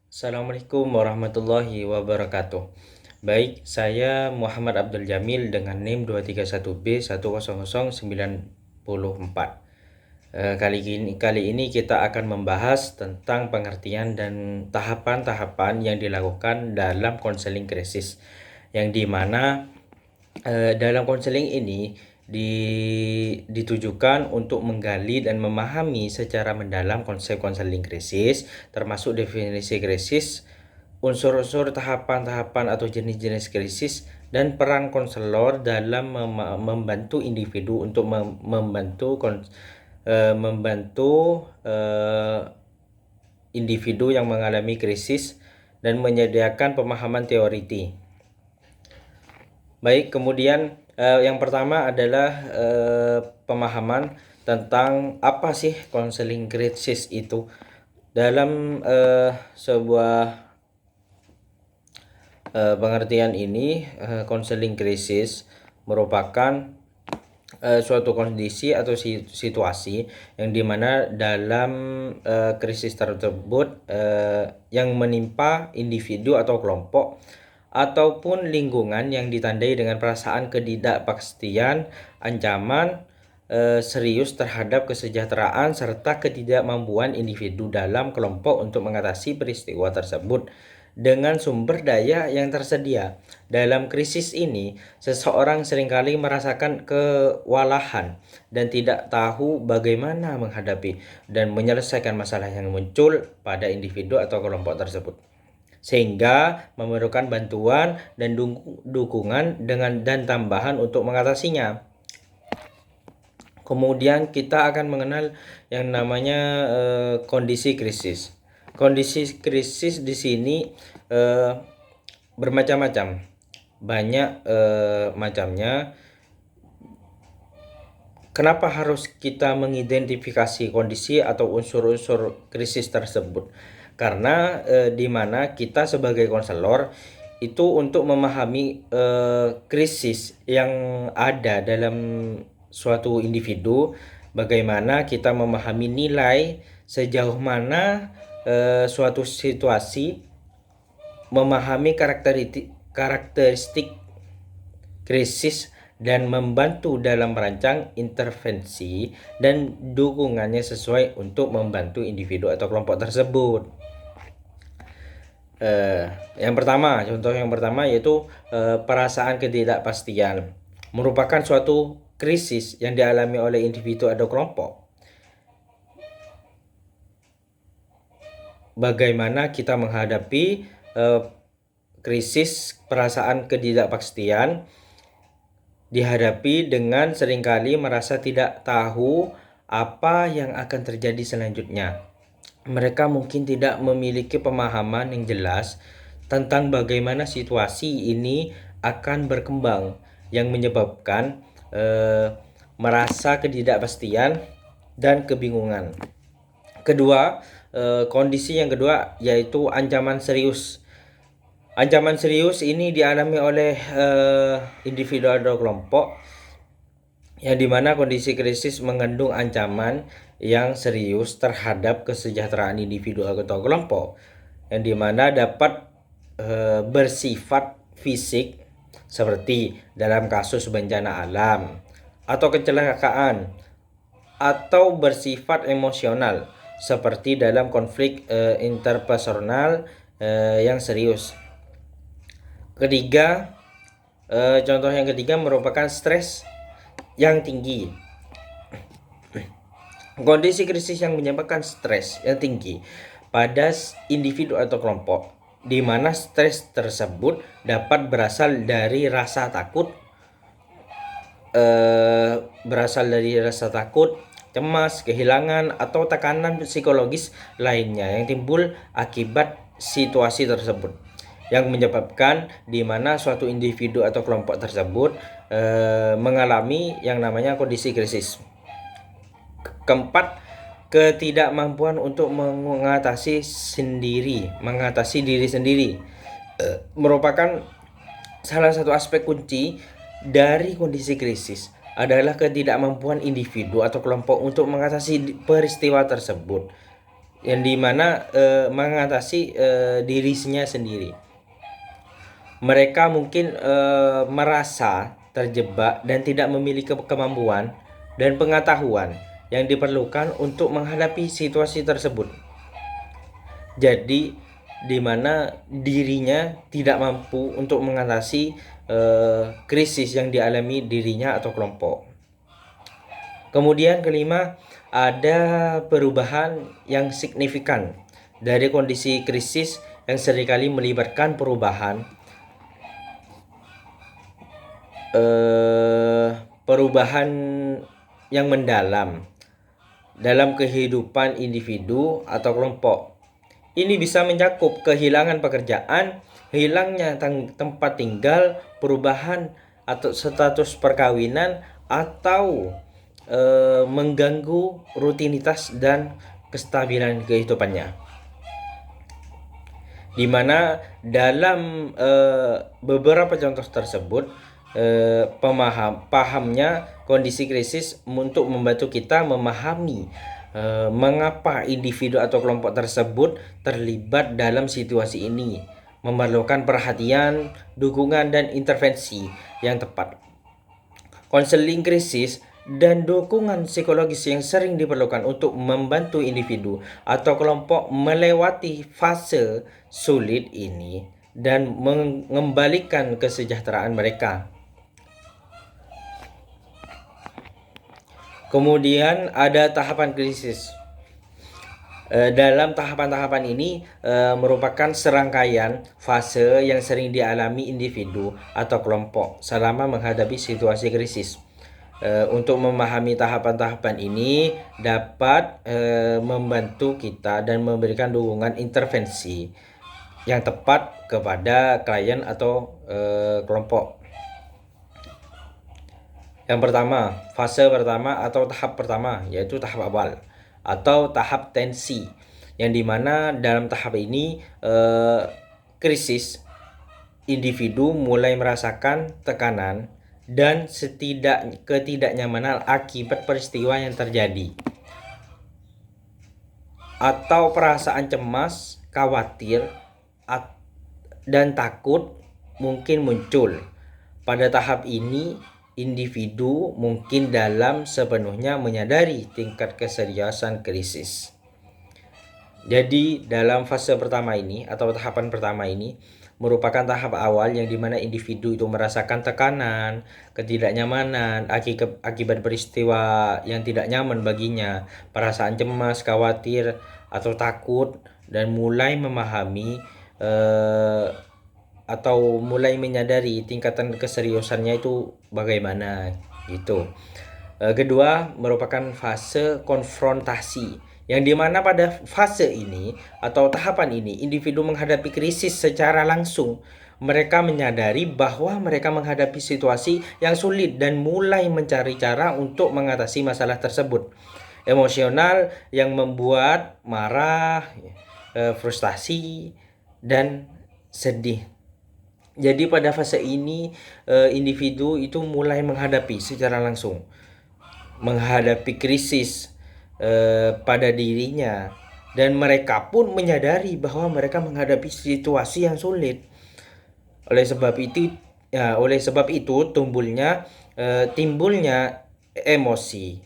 Assalamualaikum warahmatullahi wabarakatuh. Baik, saya Muhammad Abdul Jamil dengan NIM 231B100904. Kali ini kita akan membahas tentang pengertian dan tahapan-tahapan yang dilakukan dalam konseling krisis, yang dimana dalam konseling ini ditujukan untuk menggali dan memahami secara mendalam konsep konseling krisis, termasuk definisi krisis, unsur-unsur tahapan-tahapan atau jenis-jenis krisis, dan peran konselor dalam membantu individu untuk membantu individu yang mengalami krisis dan menyediakan pemahaman teoriti. Baik, kemudian yang pertama adalah pemahaman tentang apa sih konseling krisis itu. Dalam sebuah pengertian ini, konseling krisis merupakan suatu kondisi atau situasi yang dimana dalam krisis tersebut yang menimpa individu atau kelompok ataupun lingkungan yang ditandai dengan perasaan ketidakpastian, ancaman serius terhadap kesejahteraan serta ketidakmampuan individu dalam kelompok untuk mengatasi peristiwa tersebut dengan sumber daya yang tersedia. Dalam krisis ini, seseorang seringkali merasakan kewalahan dan tidak tahu bagaimana menghadapi dan menyelesaikan masalah yang muncul pada individu atau kelompok tersebut, sehingga memerlukan bantuan dan dukungan dan tambahan untuk mengatasinya. Kemudian kita akan mengenal yang namanya kondisi krisis. Kondisi krisis di sini bermacam-macam, banyak macamnya. Kenapa harus kita mengidentifikasi kondisi atau unsur-unsur krisis tersebut? Karena di mana kita sebagai konselor itu untuk memahami krisis yang ada dalam suatu individu, bagaimana kita memahami nilai sejauh mana suatu situasi, memahami karakteristik krisis dan membantu dalam merancang intervensi dan dukungannya sesuai untuk membantu individu atau kelompok tersebut. Contoh yang pertama yaitu perasaan ketidakpastian, merupakan suatu krisis yang dialami oleh individu atau kelompok. Bagaimana kita menghadapi krisis perasaan ketidakpastian? Dihadapi dengan seringkali merasa tidak tahu apa yang akan terjadi selanjutnya. Mereka mungkin tidak memiliki pemahaman yang jelas tentang bagaimana situasi ini akan berkembang, yang menyebabkan merasa ketidakpastian dan kebingungan. Kondisi yang kedua yaitu ancaman serius. Ancaman serius ini dialami oleh individu atau kelompok, yang dimana kondisi krisis mengandung ancaman yang serius terhadap kesejahteraan individu atau kelompok, yang dimana dapat bersifat fisik seperti dalam kasus bencana alam atau kecelakaan, atau bersifat emosional seperti dalam konflik interpersonal yang serius. Contoh yang ketiga merupakan stres yang tinggi. Kondisi krisis yang menyebabkan stres yang tinggi pada individu atau kelompok, di mana stres tersebut dapat berasal dari rasa takut, cemas, kehilangan, atau tekanan psikologis lainnya yang timbul akibat situasi tersebut, yang menyebabkan di mana suatu individu atau kelompok tersebut mengalami yang namanya kondisi krisis. Keempat, ketidakmampuan untuk mengatasi diri sendiri merupakan salah satu aspek kunci dari kondisi krisis. Adalah ketidakmampuan individu atau kelompok untuk mengatasi peristiwa tersebut, yang dimana mengatasi dirinya sendiri. Mereka mungkin merasa terjebak dan tidak memiliki kemampuan dan pengetahuan yang diperlukan untuk menghadapi situasi tersebut. Jadi di mana dirinya tidak mampu untuk mengatasi krisis yang dialami dirinya atau kelompok. Kemudian kelima, ada perubahan yang signifikan dari kondisi krisis yang seringkali melibatkan perubahan yang mendalam dalam kehidupan individu atau kelompok. Ini bisa mencakup kehilangan pekerjaan, hilangnya tempat tinggal, perubahan atau status perkawinan, atau mengganggu rutinitas dan kestabilan kehidupannya. Di mana dalam beberapa contoh tersebut pahamnya kondisi krisis untuk membantu kita memahami mengapa individu atau kelompok tersebut terlibat dalam situasi ini, memerlukan perhatian, dukungan, dan intervensi yang tepat. Konseling krisis dan dukungan psikologis yang sering diperlukan untuk membantu individu atau kelompok melewati fase sulit ini dan mengembalikan kesejahteraan mereka. Kemudian ada tahapan krisis. Dalam tahapan-tahapan ini merupakan serangkaian fase yang sering dialami individu atau kelompok selama menghadapi situasi krisis. Untuk memahami tahapan-tahapan ini dapat membantu kita dan memberikan dukungan intervensi yang tepat kepada klien atau kelompok. Yang pertama, fase pertama atau tahap pertama yaitu tahap awal atau tahap tensi, yang dimana dalam tahap ini krisis individu mulai merasakan tekanan dan ketidaknyamanan akibat peristiwa yang terjadi, atau perasaan cemas, khawatir, dan takut mungkin muncul. Pada tahap ini individu mungkin dalam sepenuhnya menyadari tingkat keseriusan krisis. Jadi dalam fase pertama ini atau tahapan pertama ini merupakan tahap awal yang dimana individu itu merasakan tekanan, ketidaknyamanan akibat peristiwa yang tidak nyaman baginya, perasaan cemas, khawatir, atau takut, dan mulai memahami atau mulai menyadari tingkatan keseriusannya itu bagaimana gitu. Kedua merupakan fase konfrontasi, yang dimana pada fase ini atau tahapan ini individu menghadapi krisis secara langsung. Mereka menyadari bahwa mereka menghadapi situasi yang sulit dan mulai mencari cara untuk mengatasi masalah tersebut. Emosional yang membuat marah, frustasi, dan sedih. Jadi pada fase ini individu itu mulai menghadapi secara langsung menghadapi krisis pada dirinya, dan mereka pun menyadari bahwa mereka menghadapi situasi yang sulit. Oleh sebab itu timbulnya emosi,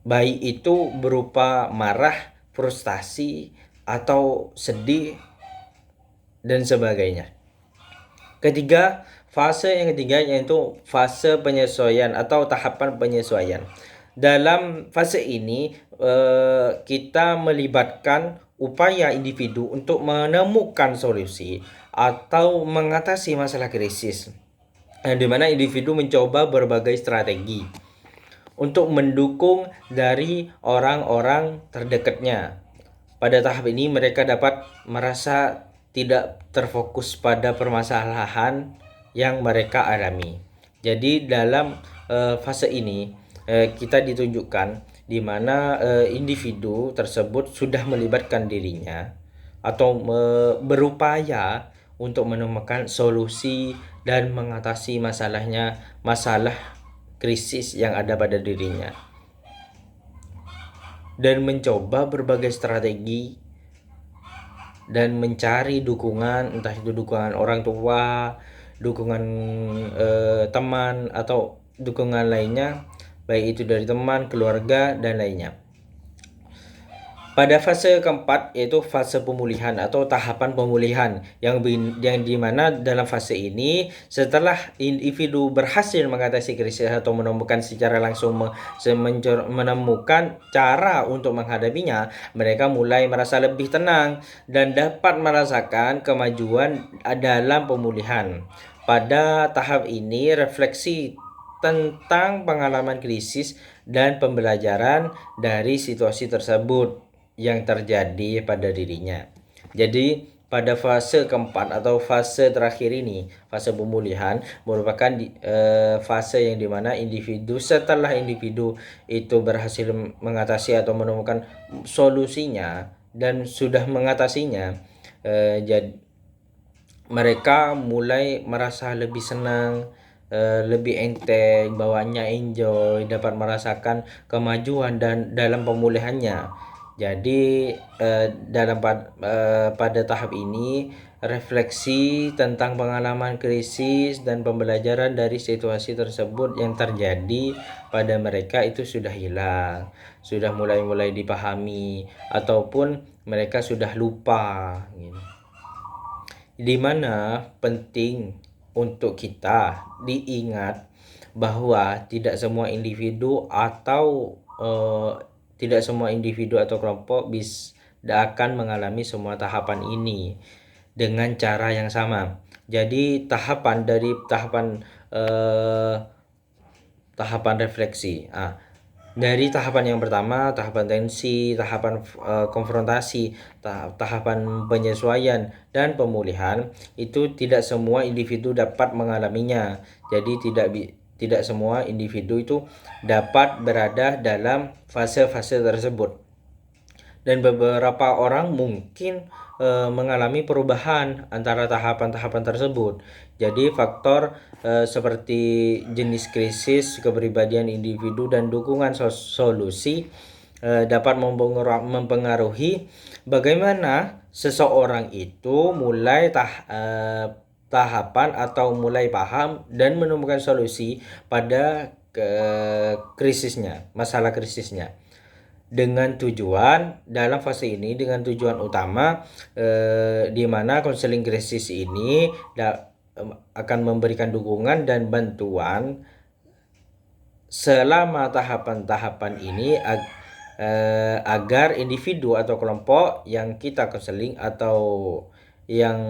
baik itu berupa marah, frustasi, atau sedih, dan sebagainya. Fase yang ketiga yaitu fase penyesuaian atau tahapan penyesuaian. Dalam fase ini kita melibatkan upaya individu untuk menemukan solusi atau mengatasi masalah krisis, di mana individu mencoba berbagai strategi untuk mendukung dari orang-orang terdekatnya. Pada tahap ini mereka dapat merasa tidak terfokus pada permasalahan yang mereka alami. Jadi dalam fase ini kita ditunjukkan di mana individu tersebut sudah melibatkan dirinya atau berupaya untuk menemukan solusi dan mengatasi masalah krisis yang ada pada dirinya. dan mencoba berbagai strategi dan mencari dukungan, entah itu dukungan orang tua, dukungan teman, atau dukungan lainnya, baik itu dari teman, keluarga, dan lainnya. Pada fase keempat, yaitu fase pemulihan atau tahapan pemulihan, yang dimana dalam fase ini, setelah individu berhasil mengatasi krisis atau menemukan secara langsung menemukan cara untuk menghadapinya, mereka mulai merasa lebih tenang dan dapat merasakan kemajuan dalam pemulihan. Pada tahap ini, refleksi tentang pengalaman krisis dan pembelajaran dari situasi tersebut yang terjadi pada dirinya. Jadi pada fase keempat atau fase terakhir ini, fase pemulihan, merupakan fase yang dimana setelah individu itu berhasil mengatasi atau menemukan solusinya dan sudah mengatasinya, jadi mereka mulai merasa lebih senang, lebih enteng, bawaannya enjoy, dapat merasakan kemajuan dan dalam pemulihannya. Jadi pada tahap ini, refleksi tentang pengalaman krisis dan pembelajaran dari situasi tersebut yang terjadi pada mereka itu sudah hilang, sudah mulai dipahami, ataupun mereka sudah lupa gitu. Di mana penting untuk kita diingat bahwa tidak semua individu atau kelompok akan mengalami semua tahapan ini dengan cara yang sama. Jadi tahapan refleksi. Dari tahapan yang pertama, tahapan tensi, tahapan konfrontasi, tahapan penyesuaian dan pemulihan, itu tidak semua individu dapat mengalaminya. Jadi tidak semua individu itu dapat berada dalam fase-fase tersebut. Dan beberapa orang mungkin mengalami perubahan antara tahapan-tahapan tersebut. Jadi faktor seperti jenis krisis, kepribadian individu, dan dukungan solusi dapat mempengaruhi bagaimana seseorang itu mulai tahapan atau mulai paham dan menemukan solusi pada masalah krisisnya. Dengan tujuan dalam fase ini, dengan tujuan utama di mana konseling krisis ini akan memberikan dukungan dan bantuan selama tahapan-tahapan ini agar individu atau kelompok yang kita konseling atau yang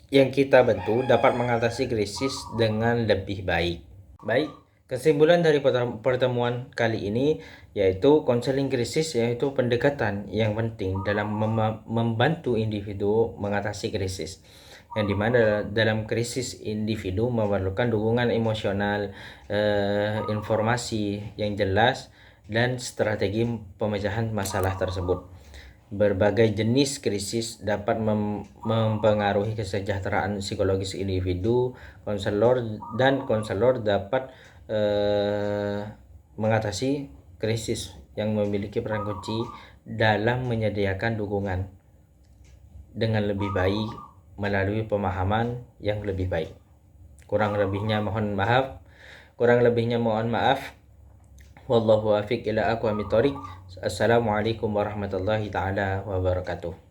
kita bantu dapat mengatasi krisis dengan lebih baik. Kesimpulan dari pertemuan kali ini yaitu konseling krisis yaitu pendekatan yang penting dalam membantu individu mengatasi krisis, yang dimana dalam krisis individu memerlukan dukungan emosional, informasi yang jelas, dan strategi pemecahan masalah tersebut. Berbagai jenis krisis dapat mempengaruhi kesejahteraan psikologis individu. Konselor dapat mengatasi krisis yang memiliki peran kunci dalam menyediakan dukungan dengan lebih baik melalui pemahaman yang lebih baik. Kurang lebihnya mohon maaf. Wallahu afiq ila aqwamit thoriq. Assalamualaikum warahmatullahi taala wabarakatuh.